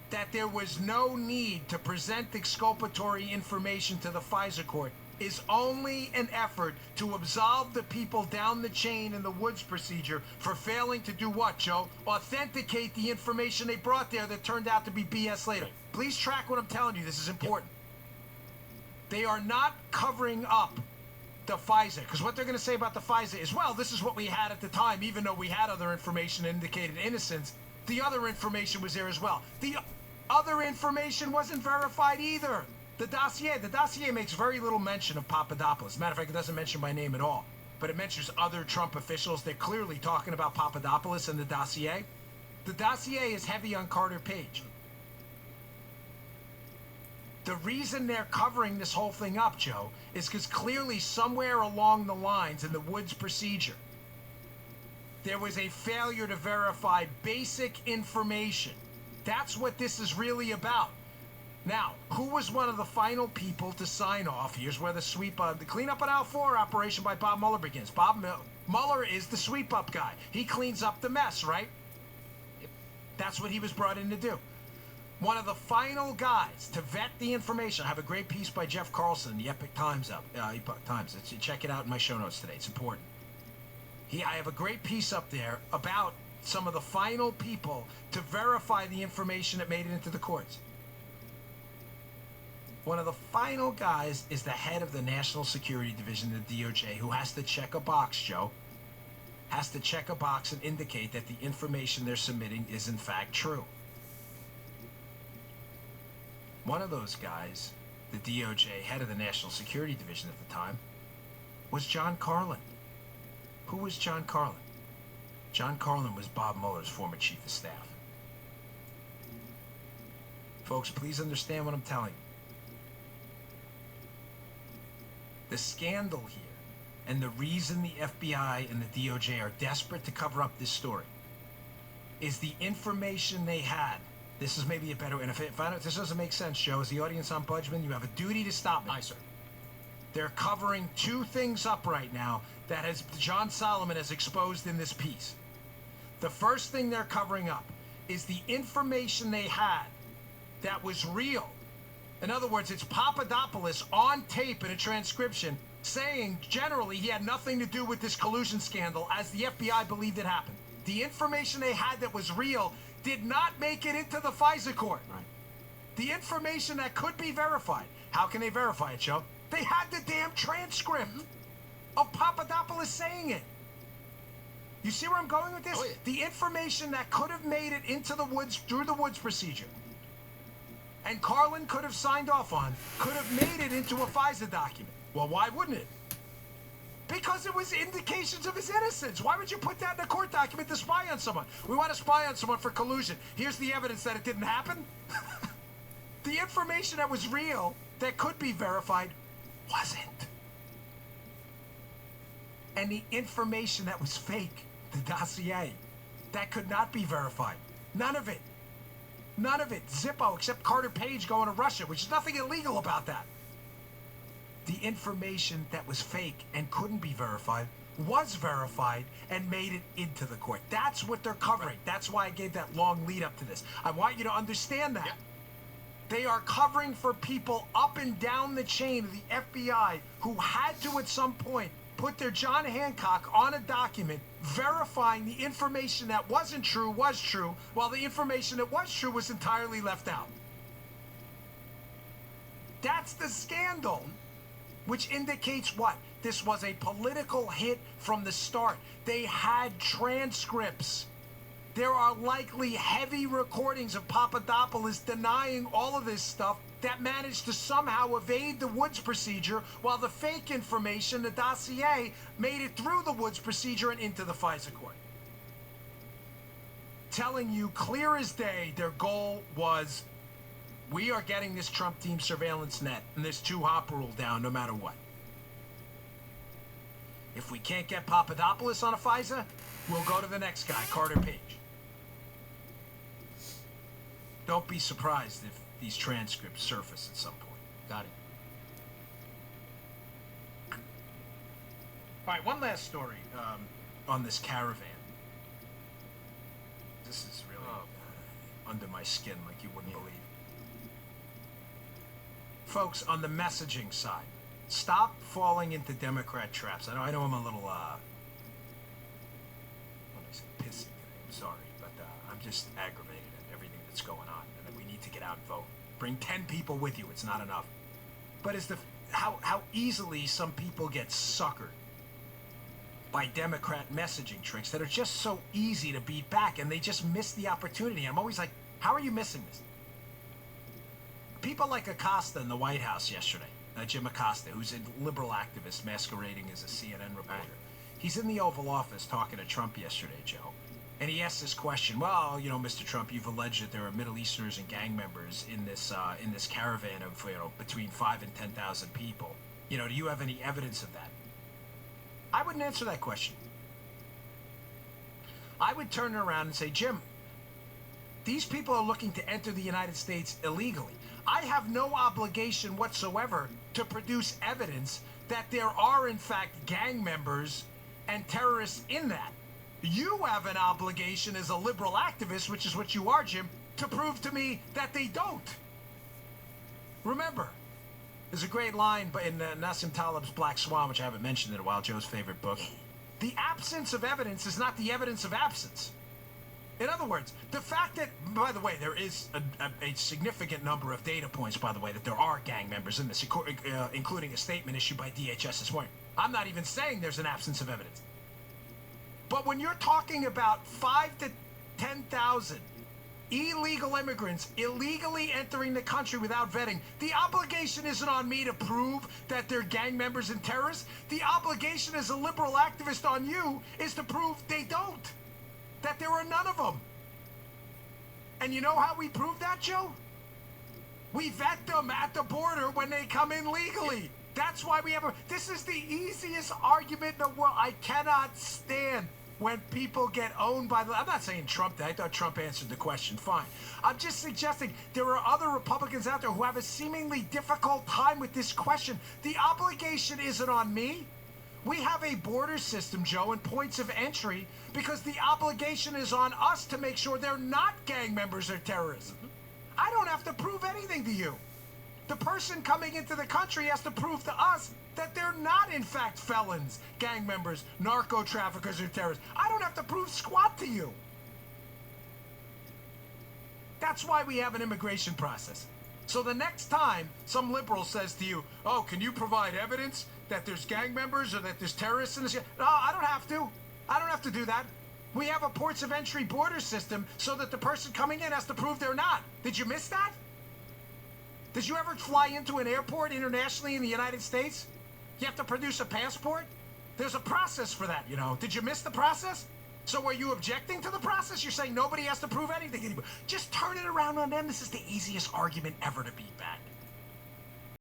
that there was no need to present exculpatory information to the FISA court is only an effort to absolve the people down the chain in the Woods procedure for failing to do what, Joe? Authenticate the information they brought there that turned out to be BS later. Please track what I'm telling you. This is important. They are not covering up the FISA, because what they're going to say about the FISA is, well, this is what we had at the time, even though we had other information that indicated innocence. The other information was there as well. The other information wasn't verified either. The dossier makes very little mention of Papadopoulos. Matter of fact, it doesn't mention my name at all. But it mentions other Trump officials. They're clearly talking about Papadopoulos in the dossier. The dossier is heavy on Carter Page. The reason they're covering this whole thing up, Joe, is because clearly somewhere along the lines in the Woods procedure, there was a failure to verify basic information. That's what this is really about. Now, who was one of the final people to sign off? Here's where the the cleanup on Al 4 operation by Bob Mueller begins. Mueller is the sweep-up guy. He cleans up the mess, right? That's what he was brought in to do. One of the final guys to vet the information. I have a great piece by Jeff Carlson in the Epoch Times. Check it out in my show notes today. It's important. I have a great piece up there about some of the final people to verify the information that made it into the courts. One of the final guys is the head of the National Security Division of the DOJ, who has to check a box, Joe. Has to check a box and indicate that the information they're submitting is in fact true. One of those guys, the DOJ head of the National Security Division at the time, was John Carlin. Who was John Carlin? John Carlin was Bob Mueller's former chief of staff. Folks, please understand what I'm telling you. The scandal here, and the reason the FBI and the DOJ are desperate to cover up this story, is the information they had. This is maybe a better way. And if this doesn't make sense, Joe, as the audience ombudsman, you have a duty to stop me. Aye, sir. They're covering two things up right now that John Solomon has exposed in this piece. The first thing they're covering up is the information they had that was real. In other words, it's Papadopoulos on tape in a transcription saying generally he had nothing to do with this collusion scandal as the FBI believed it happened. The information they had that was real did not make it into the FISA court. Right. The information that could be verified. How can they verify it, Joe? They had the damn transcript of Papadopoulos saying it. You see where I'm going with this? Oh, yeah. The information that could have made it into the Woods, through the Woods procedure, and Carlin could have signed off on, could have made it into a FISA document. Well, why wouldn't it? Because it was indications of his innocence. Why would you put that in a court document to spy on someone? We want to spy on someone for collusion. Here's the evidence that it didn't happen. The information that was real, that could be verified, wasn't. And the information that was fake, the dossier, that could not be verified. None of it. None of it. Zippo, except Carter Page going to Russia, which is nothing illegal about that. The information that was fake and couldn't be verified was verified and made it into the court. That's what they're covering. That's why I gave that long lead up to this. I want you to understand that. Yeah. They are covering for people up and down the chain of the FBI who had to at some point put their John Hancock on a document verifying the information that wasn't true was true, while the information that was true was entirely left out. That's the scandal, which indicates what? This was a political hit from the start. They had transcripts. There are likely heavy recordings of Papadopoulos denying all of this stuff that managed to somehow evade the Woods procedure, while the fake information, the dossier, made it through the Woods procedure and into the FISA court. Telling you clear as day, their goal was, we are getting this Trump team surveillance net and this two-hop rule down no matter what. If we can't get Papadopoulos on a FISA, we'll go to the next guy, Carter Page. Don't be surprised if these transcripts surface at some point. Got it. All right, one last story on this caravan. This is really under my skin like you wouldn't believe. Folks, on the messaging side, stop falling into Democrat traps. I know I'm a little, what did I say, pissy today. I'm sorry, but I'm just aggravated at everything that's going on, and that we need to get out and vote. Bring 10 people with you. It's not enough. But it's how easily some people get suckered by Democrat messaging tricks that are just so easy to beat back, and they just miss the opportunity. I'm always like, how are you missing this? People like Acosta in the White House yesterday, Jim Acosta, who's a liberal activist masquerading as a CNN reporter. He's in the Oval Office talking to Trump yesterday, Joe, and he asked this question. Well, you know, Mr. Trump, you've alleged that there are Middle Easterners and gang members in this caravan of, you know, between 5,000 and 10,000 people. You know, do you have any evidence of that? I wouldn't answer that question. I would turn it around and say, Jim, these people are looking to enter the United States illegally. I have no obligation whatsoever to produce evidence that there are, in fact, gang members and terrorists in that. You have an obligation as a liberal activist, which is what you are, Jim, to prove to me that they don't. Remember, there's a great line in Nassim Taleb's Black Swan, which I haven't mentioned in a while, Joe's favorite book. The absence of evidence is not the evidence of absence. In other words, the fact that, by the way, there is a significant number of data points, by the way, that there are gang members in this, including a statement issued by DHS this morning. I'm not even saying there's an absence of evidence. But when you're talking about 5,000 to 10,000 illegal immigrants illegally entering the country without vetting, the obligation isn't on me to prove that they're gang members and terrorists. The obligation as a liberal activist on you is to prove they don't. That there are none of them. And you know how we prove that, Joe? We vet them at the border when they come in legally. That's why we have this is the easiest argument in the world. I cannot stand when people get owned by I'm not saying Trump did. I thought Trump answered the question. Fine. I'm just suggesting there are other Republicans out there who have a seemingly difficult time with this question. The obligation isn't on me. We have a border system, Joe, and points of entry because the obligation is on us to make sure they're not gang members or terrorists. I don't have to prove anything to you. The person coming into the country has to prove to us that they're not, in fact, felons, gang members, narco traffickers, or terrorists. I don't have to prove squat to you. That's why we have an immigration process. So the next time some liberal says to you, oh, can you provide evidence that there's gang members or that there's terrorists in this? No, I don't have to. I don't have to do that. We have a ports of entry border system so that the person coming in has to prove they're not. Did you miss that? Did you ever fly into an airport internationally in the United States? You have to produce a passport? There's a process for that, you know. Did you miss the process? So are you objecting to the process? You're saying nobody has to prove anything anymore. Just turn it around on them. This is the easiest argument ever to beat back.